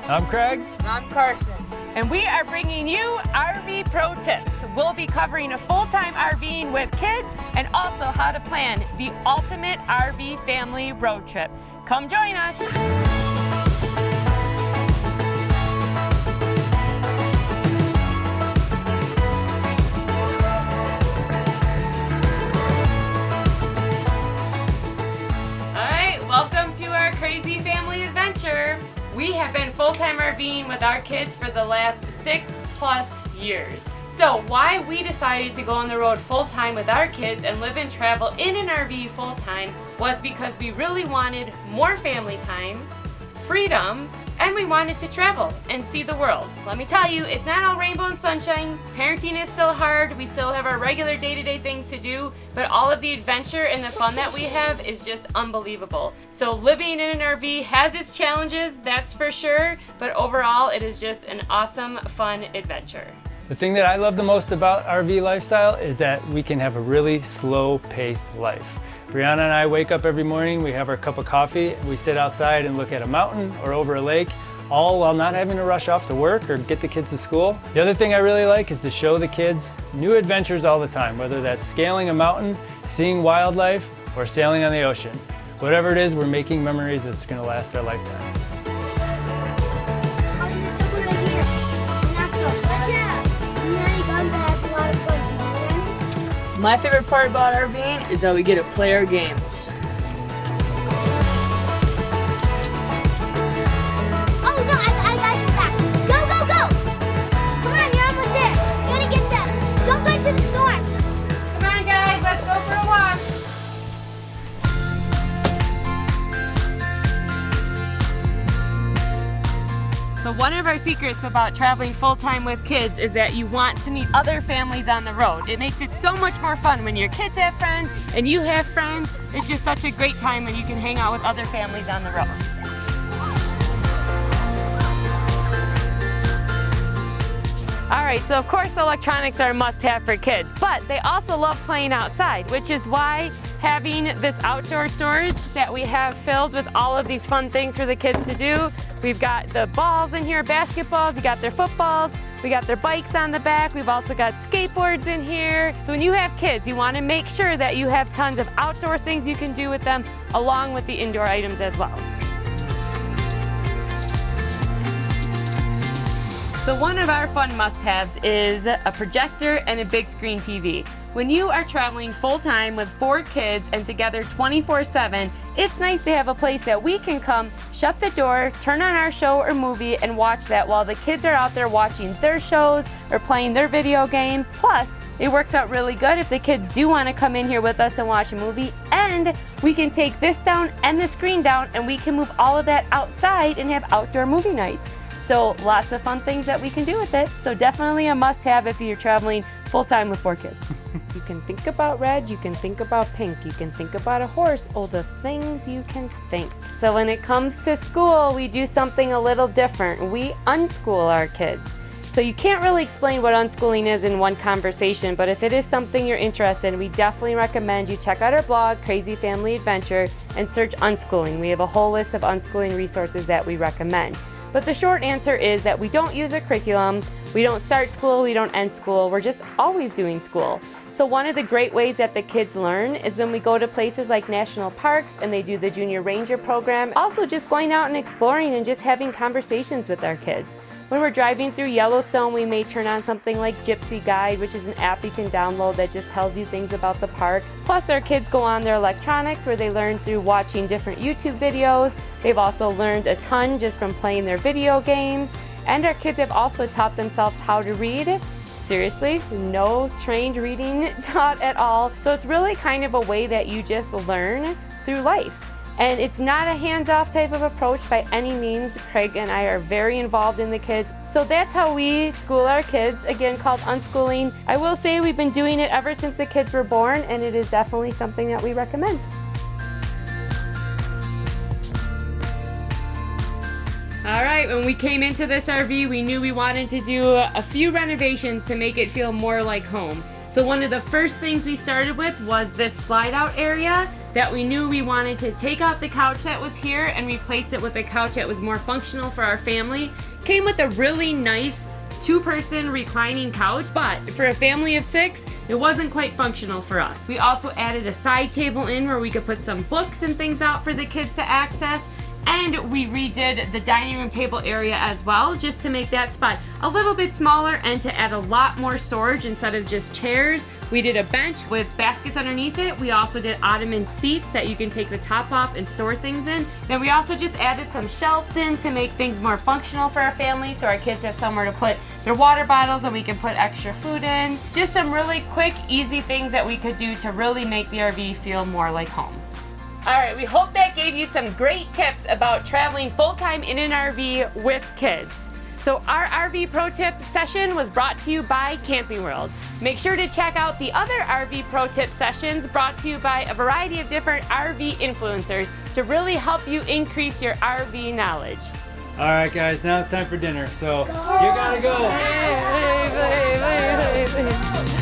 I'm Craig. I'm Carson. And we are bringing you RV Pro Tips. We'll be covering a full-time RVing with kids and also how to plan the ultimate RV family road trip. Come join us. All right, welcome to our crazy family adventure. We have been full-time RVing with our kids for the last 6+ years. So why we decided to go on the road full-time with our kids and live and travel in an RV full-time was because we really wanted more family time, freedom, and we wanted to travel and see the world. Let me tell you, it's not all rainbow and sunshine. Parenting is still hard. We still have our regular day-to-day things to do, but all of the adventure and the fun that we have is just unbelievable. So living in an RV has its challenges, that's for sure, but overall it is just an awesome, fun adventure. The thing that I love the most about RV lifestyle is that we can have a really slow-paced life. Brianna and I wake up every morning, we have our cup of coffee, we sit outside and look at a mountain or over a lake, all while not having to rush off to work or get the kids to school. The other thing I really like is to show the kids new adventures all the time, whether that's scaling a mountain, seeing wildlife, or sailing on the ocean. Whatever it is, we're making memories that's going to last our lifetime. My favorite part about RVing is that we get to play our games. Oh no, I got you back. Go, go, go! Come on, you're almost there. You gotta get them. Don't go into the storm. Come on guys, let's go for a walk. So one of our secrets about traveling full-time with kids is that you want to meet other families on the road. It makes it so much more fun when your kids have friends and you have friends. It's just such a great time when you can hang out with other families on the road. All right, so of course electronics are a must-have for kids, but they also love playing outside, which is why having this outdoor storage that we have filled with all of these fun things for the kids to do. We've got the balls in here, basketballs, we got their footballs, we got their bikes on the back, we've also got skateboards in here. So when you have kids, you want to make sure that you have tons of outdoor things you can do with them, along with the indoor items as well. So one of our fun must-haves is a projector and a big screen TV. When you are traveling full-time with 4 kids and together 24/7, it's nice to have a place that we can come, shut the door, turn on our show or movie, and watch that while the kids are out there watching their shows or playing their video games. Plus, it works out really good if the kids do want to come in here with us and watch a movie, and we can take this down and the screen down and we can move all of that outside and have outdoor movie nights. So lots of fun things that we can do with it. So definitely a must-have if you're traveling full-time with 4 kids. You can think about red, you can think about pink, you can think about a horse, all the things you can think. So when it comes to school, we do something a little different. We unschool our kids. So you can't really explain what unschooling is in one conversation, but if it is something you're interested in, we definitely recommend you check out our blog, Crazy Family Adventure, and search unschooling. We have a whole list of unschooling resources that we recommend. But the short answer is that we don't use a curriculum, we don't start school, we don't end school, we're just always doing school. So one of the great ways that the kids learn is when we go to places like national parks and they do the Junior Ranger program. Also just going out and exploring and just having conversations with our kids. When we're driving through Yellowstone, we may turn on something like Gypsy Guide, which is an app you can download that just tells you things about the park. Plus our kids go on their electronics where they learn through watching different YouTube videos. They've also learned a ton just from playing their video games. And our kids have also taught themselves how to read. Seriously, no trained reading taught at all. So it's really kind of a way that you just learn through life. And it's not a hands-off type of approach by any means. Craig and I are very involved in the kids. So that's how we school our kids, again called unschooling. I will say we've been doing it ever since the kids were born, and it is definitely something that we recommend. All right, when we came into this RV, we knew we wanted to do a few renovations to make it feel more like home. So So one of the first things we started with was this slide out area that we knew we wanted to take out the couch that was here and replace it with a couch that was more functional for our family. Came with a really nice 2-person reclining couch, but for a family of 6, it wasn't quite functional for us. We also added a side table in where we could put some books and things out for the kids to access. And we redid the dining room table area as well, just to make that spot a little bit smaller and to add a lot more storage instead of just chairs. We did a bench with baskets underneath it. We also did ottoman seats that you can take the top off and store things in. Then we also just added some shelves in to make things more functional for our family, so our kids have somewhere to put their water bottles and we can put extra food in. Just some really quick, easy things that we could do to really make the RV feel more like home. All right, we hope that gave you some great tips about traveling full-time in an RV with kids. So our RV Pro Tip session was brought to you by Camping World. Make sure to check out the other RV Pro Tip sessions brought to you by a variety of different RV influencers to really help you increase your RV knowledge. All right, guys, now it's time for dinner. So you gotta go. Hey, hey, hey, hey, hey.